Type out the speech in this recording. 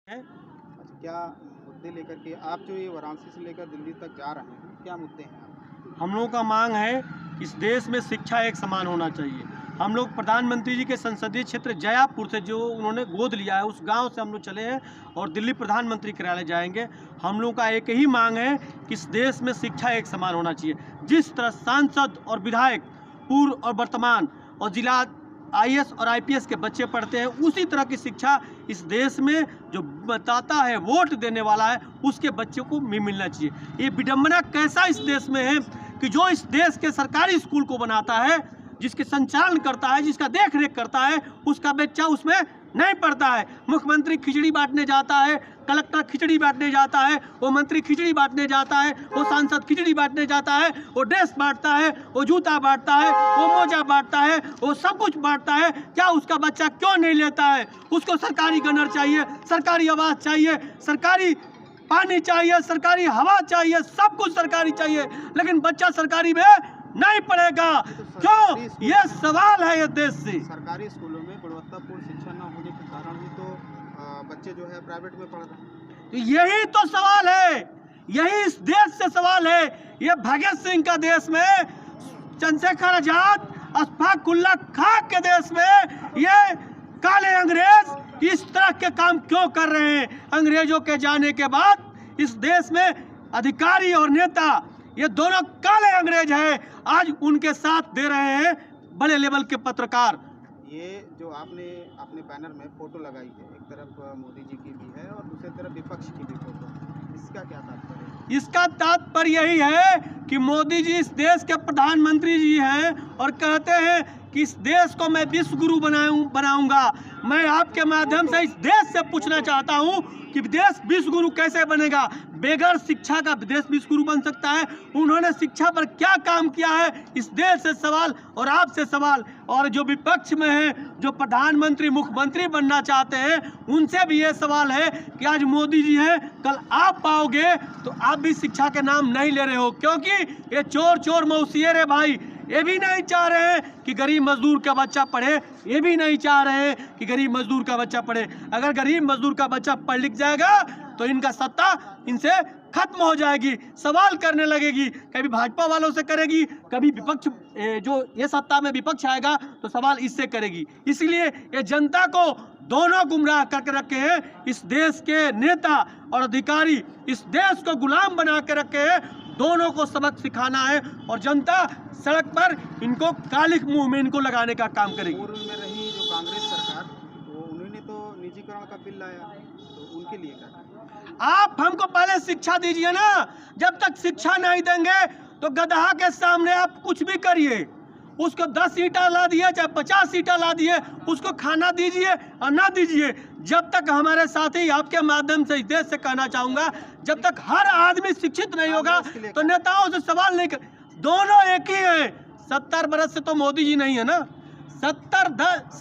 हैं। अच्छा, क्या मुद्दे लेकर के आप जो ये वाराणसी से लेकर दिल्ली तक जा रहे हैं, क्या मुद्दे हैं आप? हम लोगों का मांग है इस देश में शिक्षा एक समान होना चाहिए। हम लोग प्रधानमंत्री जी के संसदीय क्षेत्र जयापुर से जो उन्होंने गोद लिया है उस गांव से हम लोग चले हैं और दिल्ली प्रधानमंत्री कार्यालय जाएंगे। हम लोग का एक ही मांग है कि इस देश में शिक्षा एक समान होना चाहिए। जिस तरह सांसद और विधायक पूर्व और वर्तमान और जिला आईएएस और आईपीएस के बच्चे पढ़ते हैं, उसी तरह की शिक्षा इस देश में जो बताता है वोट देने वाला है उसके बच्चे को भी मिलना चाहिए। ये विडंबना कैसा इस देश में है कि जो इस देश के सरकारी स्कूल को बनाता है, जिसके संचालन करता है, जिसका देख रेख करता है, उसका बच्चा उसमें नहीं पढ़ता है। मुख्यमंत्री खिचड़ी बांटने जाता है, कलेक्टर खिचड़ी बांटने जाता है, वो मंत्री खिचड़ी बांटने जाता है, वो सांसद खिचड़ी बांटने जाता है, वो ड्रेस बांटता है, वो जूता बांटता है, वो मोजा बांटता है, वो सब कुछ बांटता है। क्या उसका बच्चा क्यों नहीं लेता है? उसको सरकारी गनर चाहिए, सरकारी आवास चाहिए, सरकारी पानी चाहिए, सरकारी हवा चाहिए, सब कुछ सरकारी चाहिए, लेकिन बच्चा सरकारी में नहीं पढ़ेगा। क्यों? ये सवाल है ये देश से। सरकारी स्कूलों में गुणवत्तापूर्ण शिक्षा न होने के कारण ही तो बच्चे जो है प्राइवेट में पढ़ रहे हैं। तो यही तो सवाल है, यही इस देश से सवाल है। ये भगत सिंह का देश में, चंद्रशेखर आजाद, अशफाक उल्लाह खां के देश में ये काले अंग्रेज इस तरह के काम क्यों कर रहे हैं? अंग्रेजों के जाने के बाद इस देश में अधिकारी और नेता ये दोनों काले अंग्रेज हैं। आज उनके साथ दे रहे हैं बड़े लेवल के पत्रकार। ये जो आपने अपने बैनर में फोटो लगाई है, एक तरफ मोदी जी की भी है और दूसरी तरफ विपक्ष की भी फोटो, इसका क्या तात्पर्य है? इसका तात्पर्य यही है कि मोदी जी इस देश के प्रधानमंत्री जी हैं और कहते हैं कि इस देश को मैं विश्व गुरु बनाऊंगा। मैं आपके माध्यम से इस देश से पूछना चाहता हूं कि देश विश्व गुरु कैसे बनेगा? बेगर शिक्षा का देश विश्व गुरु बन सकता है? उन्होंने शिक्षा पर क्या काम किया है? इस देश से सवाल और आपसे सवाल, और जो विपक्ष में है, जो प्रधानमंत्री मुख्यमंत्री बनना चाहते हैं, उनसे भी ये सवाल है कि आज मोदी जी हैं, कल आप पाओगे तो आप भी शिक्षा के नाम नहीं ले रहे हो, क्योंकि ये चोर चोर मौसिए रे भाई। ये भी नहीं चाह रहे हैं कि गरीब मजदूर का बच्चा पढ़े, ये भी नहीं चाह रहे हैं कि गरीब मजदूर का बच्चा पढ़े। अगर गरीब मजदूर का बच्चा पढ़ लिख जाएगा तो इनका सत्ता इनसे खत्म हो जाएगी, सवाल करने लगेगी। कभी भाजपा वालों से करेगी, कभी विपक्ष जो ये सत्ता में विपक्ष आएगा तो सवाल इससे करेगी। इसलिए ये जनता को दोनों गुमराह करके रखे हैं। इस देश के नेता और अधिकारी इस देश को गुलाम बना के रखे हैं। दोनों को सबक सिखाना है और जनता सड़क पर इनको कालिक मुंह में इनको लगाने का काम करेगी। पूर्व में रही जो कांग्रेस सरकार, तो उन्होंने तो निजीकरण का बिल लाया, तो उनके लिए क्या? आप हमको पहले शिक्षा दीजिए ना। जब तक शिक्षा नहीं देंगे तो गधा के सामने आप कुछ भी करिए, उसको 10 ईंटा ला दिए चाहे 50 ईंटा ला दिए, उसको खाना दीजिए और ना दीजिए। जब तक हमारे साथी, आपके माध्यम से इस देश से कहना चाहूंगा, जब तक हर आदमी शिक्षित नहीं होगा तो नेताओं से सवाल नहीं कर। दोनों एक ही हैं। 70 बरस से तो मोदी जी नहीं है ना, 70